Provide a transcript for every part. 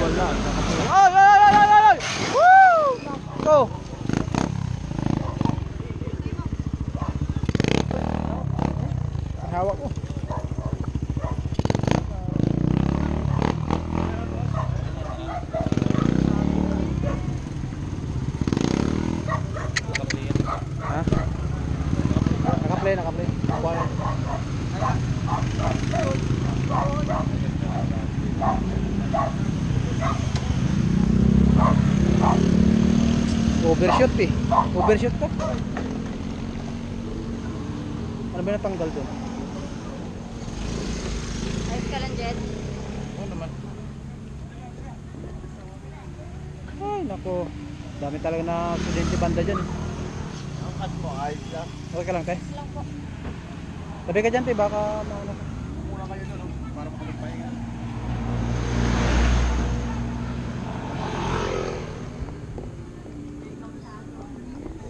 wala. Ay, ay, ay, ay, ay, ay! Woo! Go! Hawak ko. Ha? Naka-play, naka-play. Overshoot eh. Overshoot ka. Ano ba natanggal doon? Ayos ka lang, Jed. Oo naman. Ay, nako. Dami talaga na aksidente banda dyan eh. Ang cut mo, ayos lang. Okay ka lang, Tay? Lang po. Tabi ka dyan, Tay. Baka maano. Muna kayo doon, para makapagpahinga.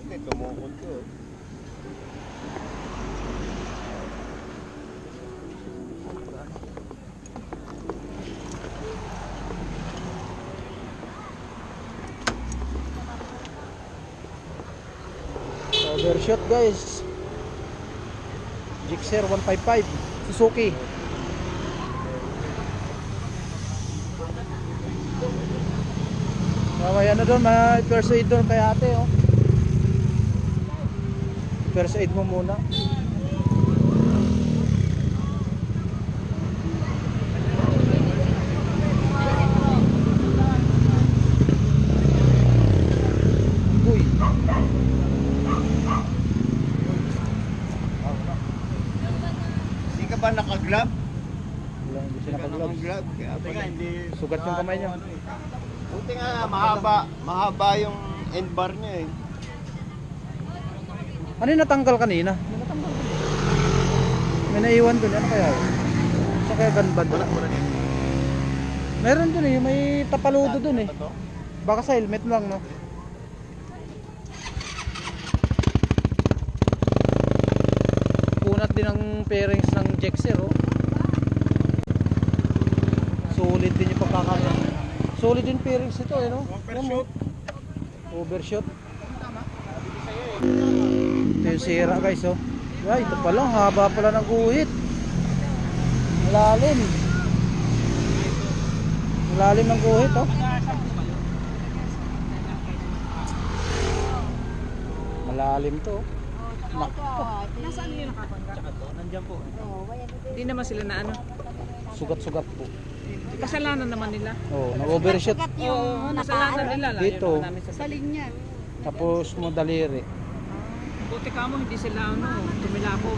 Hindi, tumukod ko. Overshot guys. Gixxer 155 Suzuki. Mamaya na doon, first aid doon kay ate oh. First aid mo muna. Uy. Hindi ka ba naka-glove? Wala, hindi siya nakagloves. Naka-glove. Kaya pala hindi... Sugat yung kamay niya. Buti nga, mahaba yung end bar niya eh. Ano yung natanggal kanina? May naiwan doon. Ano kaya? Sa kaya gunbad? Wala din. Meron doon eh. May tapaludo doon eh. Baka sa helmet lang no? Punat din ang pairings ng Gixxer oh. Solid din yung pagkakaroon. Solid din pairings ito eh no? Overshoot. Overshot. Ito yung sira guys oh. Ay, ito pala, haba pala ng guhit. Malalim. Malalim ng guhit oh. Malalim to oh. Nasaan nila nakakontak? Nandiyan po. Hindi naman sila na ano. Sugat-sugat po. Kasalanan naman nila. Oh, nag-overshot Oo, kasalanan nila. Layo dito. naman namin Sa linya. Tapos mo daliri. Buti ka mo, hindi sila ano, tumilako.